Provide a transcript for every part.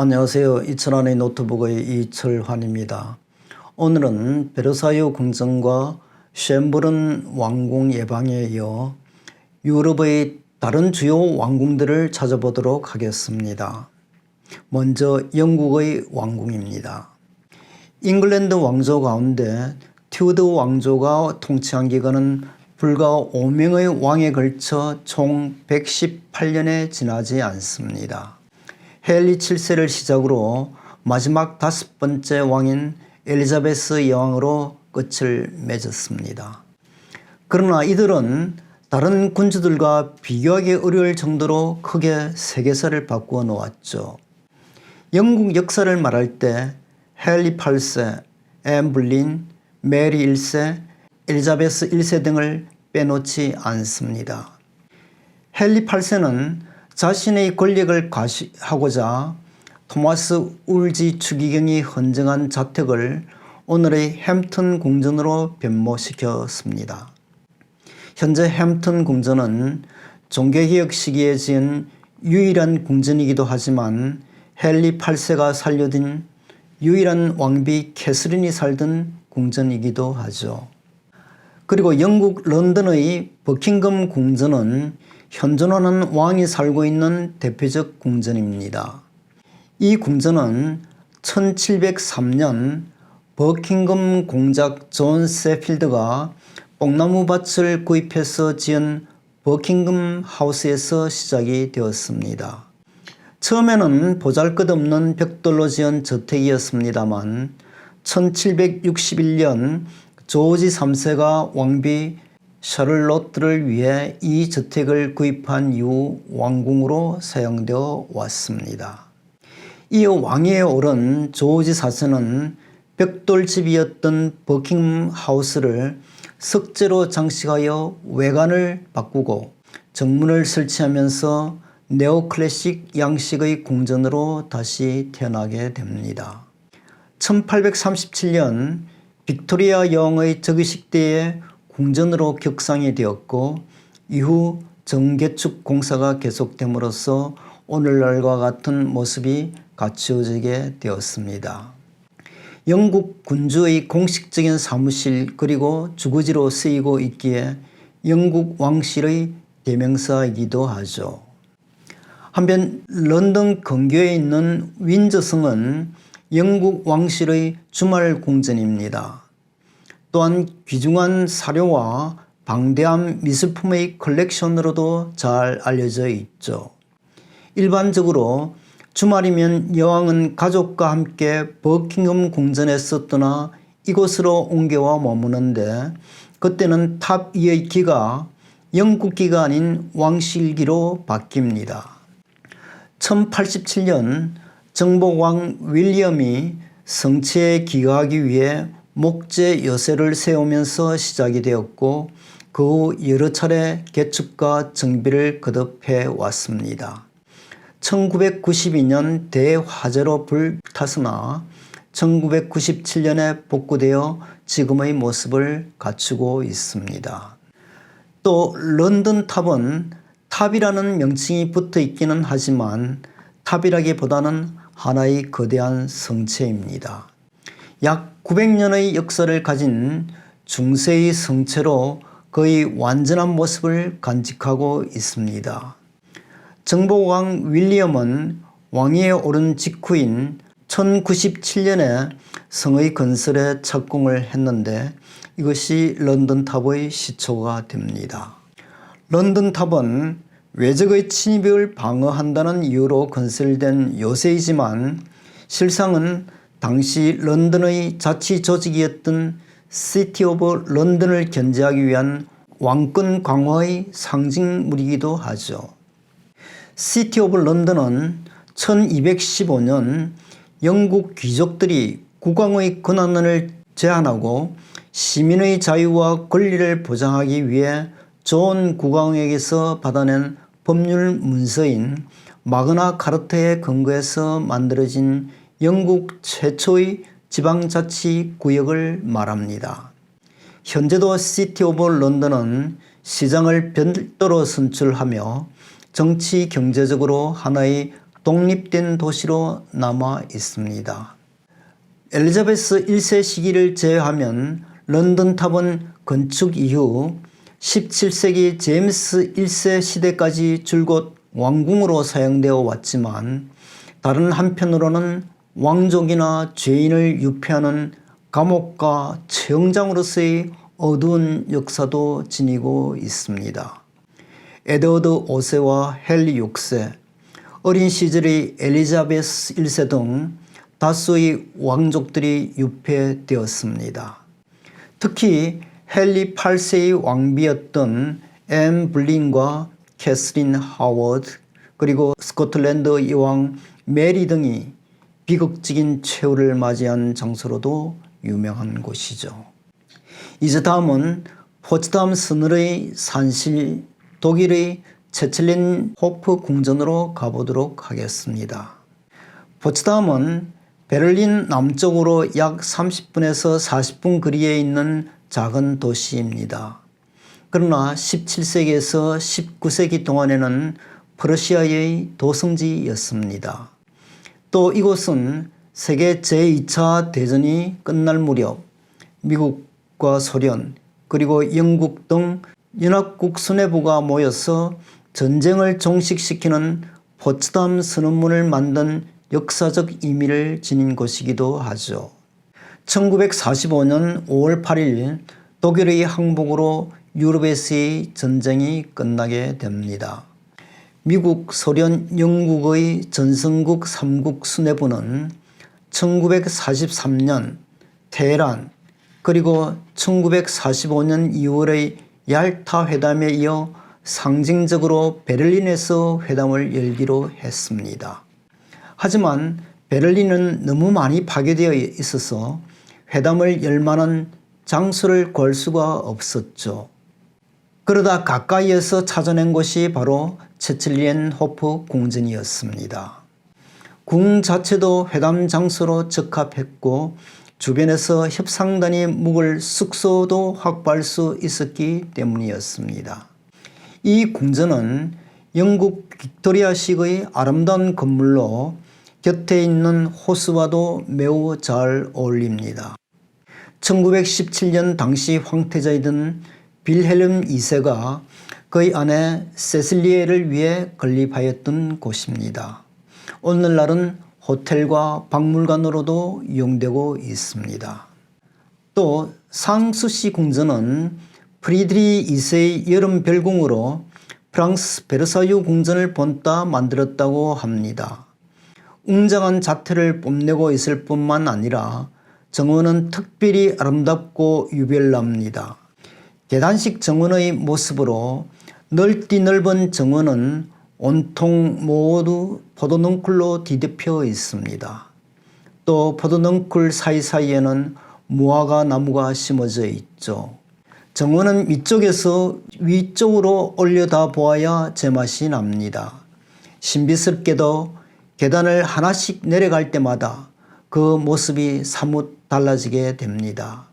안녕하세요. 이철환의 노트북의 이철환입니다. 오늘은 베르사유 궁전과 쉔브른 왕궁 예방에 이어 유럽의 다른 주요 왕궁들을 찾아보도록 하겠습니다. 먼저 영국의 왕궁입니다. 잉글랜드 왕조 가운데 튜드 왕조가 통치한 기간은 불과 5명의 왕에 걸쳐 총 118년에 지나지 않습니다. 헨리 7세를 시작으로 마지막 5번째 왕인 엘리자베스 여왕으로 끝을 맺었습니다. 그러나 이들은 다른 군주들과 비교하기 어려울 정도로 크게 세계사를 바꾸어 놓았죠. 영국 역사를 말할 때 헨리 8세, 앤 불린, 메리 1세, 엘리자베스 1세 등을 빼놓지 않습니다. 헨리 8세는 자신의 권력을 과시하고자 토마스 울지 추기경이 헌정한 자택을 오늘의 햄튼 궁전으로 변모시켰습니다. 현재 햄튼 궁전은 종교개혁 시기에 지은 유일한 궁전이기도 하지만 헨리 8세가 살려둔 유일한 왕비 캐서린이 살던 궁전이기도 하죠. 그리고 영국 런던의 버킹엄 궁전은 현존하는 왕이 살고 있는 대표적 궁전입니다. 이 궁전은 1703년 버킹엄 공작 존 세필드가 뽕나무 밭을 구입해서 지은 버킹엄 하우스에서 시작이 되었습니다. 처음에는 보잘것없는 벽돌로 지은 저택이었습니다만 1761년 조지 3세가 왕비 샤를로트를 위해 이 저택을 구입한 이후 왕궁으로 사용되어 왔습니다. 이어 왕위에 오른 조지 4세는 벽돌집이었던 버킹엄 하우스를 석재로 장식하여 외관을 바꾸고 정문을 설치하면서 네오클래식 양식의 궁전으로 다시 태어나게 됩니다. 1837년 빅토리아 여왕의 즉위식 때에 궁전으로 격상이 되었고 이후 정개축 공사가 계속됨으로써 오늘날과 같은 모습이 갖추어지게 되었습니다. 영국 군주의 공식적인 사무실 그리고 주거지로 쓰이고 있기에 영국 왕실의 대명사이기도 하죠. 한편 런던 근교에 있는 윈저성은 영국 왕실의 주말 궁전입니다. 또한 귀중한 사료와 방대한 미술품의 컬렉션으로도 잘 알려져 있죠. 일반적으로 주말이면 여왕은 가족과 함께 버킹엄 궁전에서 떠나 이곳으로 옮겨와 머무는데 그때는 탑 2의 기가 영국기가 아닌 왕실기로 바뀝니다. 1087년 정복왕 윌리엄이 성체에 기거하기 위해 목재 여세를 세우면서 시작이 되었고 그 후 여러 차례 개축과 정비를 거듭해 왔습니다. 1992년 대화재로 불탔으나 1997년에 복구되어 지금의 모습을 갖추고 있습니다. 또 런던 탑은 탑이라는 명칭이 붙어 있기는 하지만 탑이라기보다는 하나의 거대한 성체입니다. 약 900년의 역사를 가진 중세의 성체로 거의 완전한 모습을 간직하고 있습니다. 정복왕 윌리엄은 왕위에 오른 직후인 1097년에 성의 건설에 착공을 했는데 이것이 런던탑의 시초가 됩니다. 런던탑은 외적의 침입을 방어한다는 이유로 건설된 요새이지만 실상은 당시 런던의 자치 조직이었던 시티 오브 런던을 견제하기 위한 왕권 강화의 상징물이기도 하죠. 시티 오브 런던은 1215년 영국 귀족들이 국왕의 권한을 제한하고 시민의 자유와 권리를 보장하기 위해 존 국왕에게서 받아낸 법률 문서인 마그나 카르타에 근거해서 만들어진 영국 최초의 지방자치구역을 말합니다. 현재도 시티 오브 런던은 시장을 별도로 선출하며 정치 경제적으로 하나의 독립된 도시로 남아 있습니다. 엘리자베스 1세 시기를 제외하면 런던탑은 건축 이후 17세기 제임스 1세 시대까지 줄곧 왕궁으로 사용되어 왔지만 다른 한편으로는 왕족이나 죄인을 유폐하는 감옥과 처형장으로서의 어두운 역사도 지니고 있습니다. 에드워드 5세와 헨리 6세, 어린 시절의 엘리자베스 1세 등 다수의 왕족들이 유폐되었습니다. 특히 헨리 8세의 왕비였던 앤 불린과 캐서린 하워드, 그리고 스코틀랜드 여왕 메리 등이 비극적인 최후를 맞이한 장소로도 유명한 곳이죠. 이제 다음은 포츠담 서늘의 산실, 독일의 체첼린 호프 궁전으로 가보도록 하겠습니다. 포츠담은 베를린 남쪽으로 약 30분에서 40분 거리에 있는 작은 도시입니다. 그러나 17세기에서 19세기 동안에는 프러시아의 도성지였습니다. 또 이곳은 세계 제2차 대전이 끝날 무렵 미국과 소련 그리고 영국 등 연합국 수뇌부가 모여서 전쟁을 종식시키는 포츠담 선언문을 만든 역사적 의미를 지닌 곳이기도 하죠. 1945년 5월 8일 독일의 항복으로 유럽에서의 전쟁이 끝나게 됩니다. 미국, 소련, 영국의 전성국 3국 수뇌부는 1943년 테헤란 그리고 1945년 2월의 얄타 회담에 이어 상징적으로 베를린에서 회담을 열기로 했습니다. 하지만 베를린은 너무 많이 파괴되어 있어서 회담을 열 만한 장소를 구할 수가 없었죠. 그러다 가까이에서 찾아낸 곳이 바로 체첼리엔 호프 궁전이었습니다. 궁 자체도 회담 장소로 적합했고 주변에서 협상단이 묵을 숙소도 확보할 수 있었기 때문이었습니다. 이 궁전은 영국 빅토리아식의 아름다운 건물로 곁에 있는 호수와도 매우 잘 어울립니다. 1917년 당시 황태자이던 빌헬름 2세가 그의 아내 세실리에를 위해 건립하였던 곳입니다. 오늘날은 호텔과 박물관으로도 이용되고 있습니다. 또 상수시 궁전은 프리드리 2세의 여름 별궁으로 프랑스 베르사유 궁전을 본따 만들었다고 합니다. 웅장한 자태를 뽐내고 있을 뿐만 아니라 정원은 특별히 아름답고 유별납니다. 계단식 정원의 모습으로 넓디 넓은 정원은 온통 모두 포도넝쿨로 뒤덮여 있습니다. 또 포도넝쿨 사이사이에는 무화과 나무가 심어져 있죠. 정원은 위쪽에서 위쪽으로 올려다 보아야 제맛이 납니다. 신비스럽게도 계단을 하나씩 내려갈 때마다 그 모습이 사뭇 달라지게 됩니다.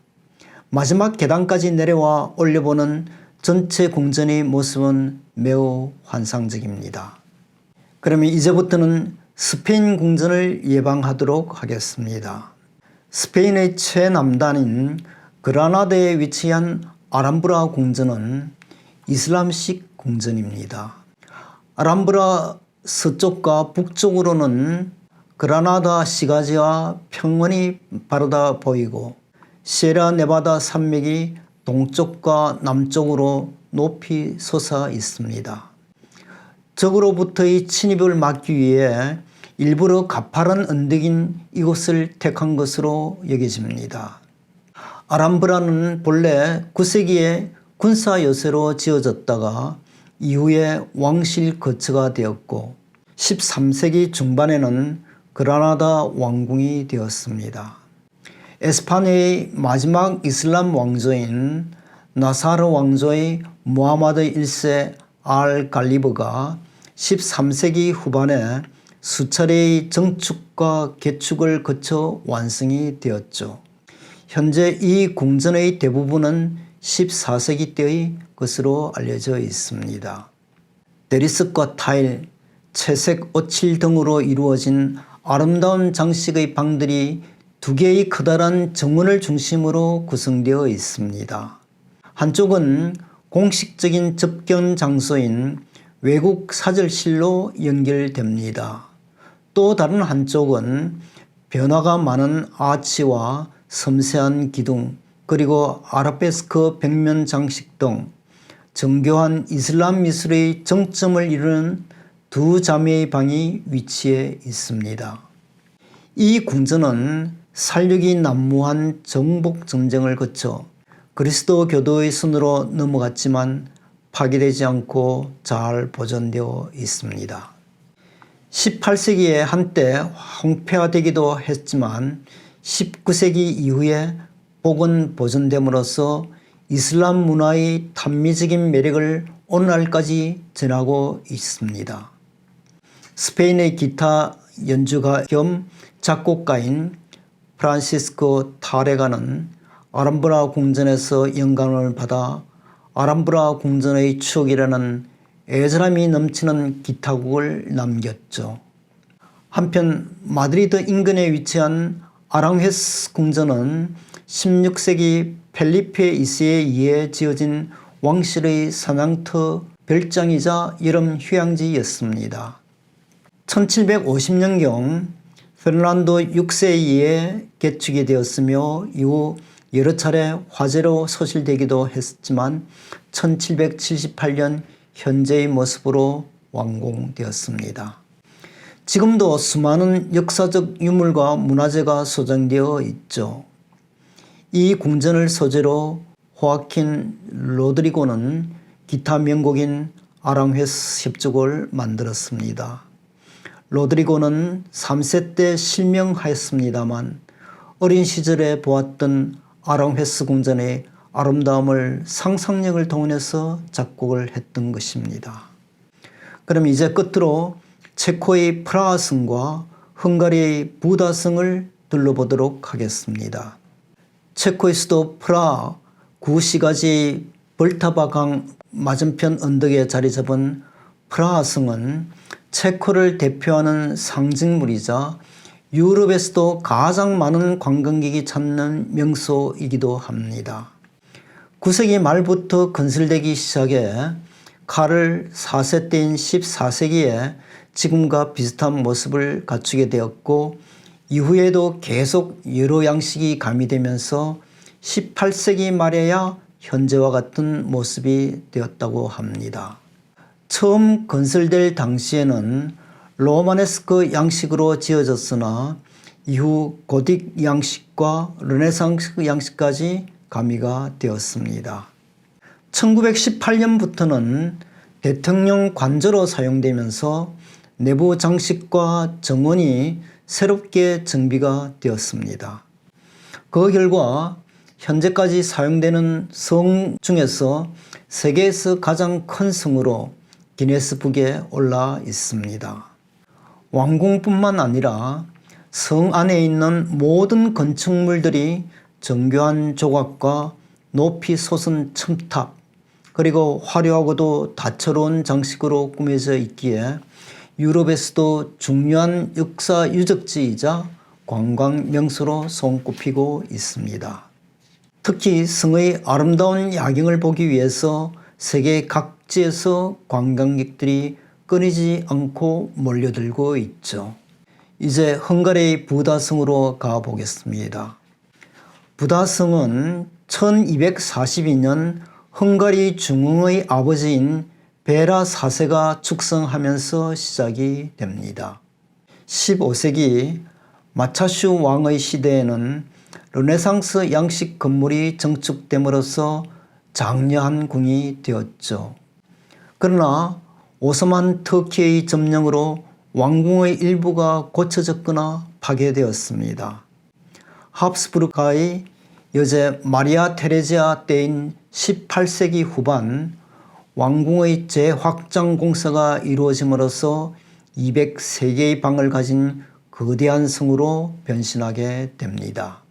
마지막 계단까지 내려와 올려보는 전체 궁전의 모습은 매우 환상적입니다. 그러면 이제부터는 스페인 궁전을 예방하도록 하겠습니다. 스페인의 최남단인 그라나다에 위치한 아람브라 궁전은 이슬람식 궁전입니다. 아람브라 서쪽과 북쪽으로는 그라나다 시가지와 평원이 바라다 보이고 시에라네바다 산맥이 동쪽과 남쪽으로 높이 솟아 있습니다. 적으로부터의 침입을 막기 위해 일부러 가파른 언덕인 이곳을 택한 것으로 여겨집니다. 아람브라는 본래 9세기에 군사 요새로 지어졌다가 이후에 왕실 거처가 되었고 13세기 중반에는 그라나다 왕궁이 되었습니다. 에스파냐의 마지막 이슬람 왕조인 나사르 왕조의 무하마드 1세 알 갈리브가 13세기 후반에 수차례의 정축과 개축을 거쳐 완성이 되었죠. 현재 이 궁전의 대부분은 14세기 때의 것으로 알려져 있습니다. 대리석과 타일, 채색 오칠 등으로 이루어진 아름다운 장식의 방들이 두 개의 커다란 정원을 중심으로 구성되어 있습니다. 한쪽은 공식적인 접견 장소인 외국 사절실로 연결됩니다. 또 다른 한쪽은 변화가 많은 아치와 섬세한 기둥, 그리고 아라베스크 벽면 장식 등 정교한 이슬람 미술의 정점을 이루는 두 자매의 방이 위치해 있습니다. 이 궁전은 살육이 난무한 정복 전쟁을 거쳐 그리스도 교도의 손으로 넘어갔지만 파괴되지 않고 잘 보존되어 있습니다. 18세기에 한때 황폐화되기도 했지만 19세기 이후에 복원 보존됨으로써 이슬람 문화의 탄미적인 매력을 오늘날까지 전하고 있습니다. 스페인의 기타 연주가 겸 작곡가인 프란시스코 타레가는 아람브라 궁전에서 영감을 받아 아람브라 궁전의 추억이라는 애절함이 넘치는 기타곡을 남겼죠. 한편 마드리드 인근에 위치한 아랑헤스 궁전은 16세기 펠리페 2세에 의해 지어진 왕실의 사냥터 별장이자 여름 휴양지였습니다. 1750년경 페르난도 6세에 의해 개축이 되었으며 이후 여러 차례 화재로 소실되기도 했지만 1778년 현재의 모습으로 완공되었습니다. 지금도 수많은 역사적 유물과 문화재가 소장되어 있죠. 이 궁전을 소재로 호아킨 로드리고는 기타 명곡인 아랑헤스 협주곡을 만들었습니다. 로드리고는 3세 때 실명하였습니다만 어린 시절에 보았던 아랑헤스 궁전의 아름다움을 상상력을 동원해서 작곡을 했던 것입니다. 그럼 이제 끝으로 체코의 프라하성과 헝가리의 부다성을 둘러보도록 하겠습니다. 체코의 수도 프라하 구시가지 벌타바 강 맞은편 언덕에 자리 잡은 프라하성은 체코를 대표하는 상징물이자 유럽에서도 가장 많은 관광객이 찾는 명소이기도 합니다. 9세기 말부터 건설되기 시작해 카를 4세 때인 14세기에 지금과 비슷한 모습을 갖추게 되었고 이후에도 계속 여러 양식이 가미되면서 18세기 말에야 현재와 같은 모습이 되었다고 합니다. 처음 건설될 당시에는 로마네스크 양식으로 지어졌으나 이후 고딕 양식과 르네상스 양식까지 가미가 되었습니다. 1918년부터는 대통령 관저로 사용되면서 내부 장식과 정원이 새롭게 정비가 되었습니다. 그 결과 현재까지 사용되는 성 중에서 세계에서 가장 큰 성으로 기네스북에 올라 있습니다. 왕궁뿐만 아니라 성 안에 있는 모든 건축물들이 정교한 조각과 높이 솟은 첨탑 그리고 화려하고도 다채로운 장식으로 꾸며져 있기에 유럽에서도 중요한 역사 유적지이자 관광 명소로 손꼽히고 있습니다. 특히 성의 아름다운 야경을 보기 위해서 세계 각지에서 관광객들이 끊이지 않고 몰려들고 있죠. 이제 헝가리의 부다성으로 가보겠습니다. 부다성은 1242년 헝가리 중흥의 아버지인 베라 4세가 축성하면서 시작이 됩니다. 15세기 마차슈 왕의 시대에는 르네상스 양식 건물이 정축됨으로써 장려한 궁이 되었죠. 그러나 오스만 터키의 점령으로 왕궁의 일부가 고쳐졌거나 파괴되었습니다. 합스부르크의 여제 마리아 테레지아 때인 18세기 후반 왕궁의 재확장 공사가 이루어짐으로써 203개의 방을 가진 거대한 성으로 변신하게 됩니다.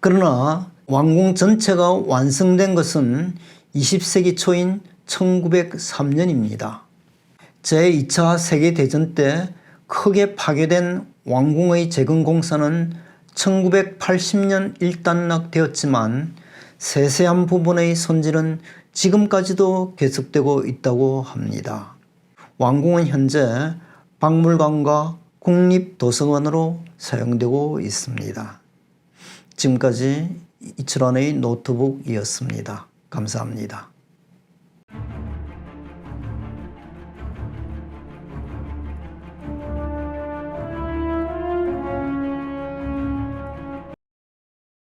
그러나 왕궁 전체가 완성된 것은 20세기 초인 1903년입니다. 제2차 세계대전 때 크게 파괴된 왕궁의 재건 공사는 1980년 일단락되었지만 세세한 부분의 손질은 지금까지도 계속되고 있다고 합니다. 왕궁은 현재 박물관과 국립도서관으로 사용되고 있습니다. 지금까지 이철환의 노트북이었습니다. 감사합니다.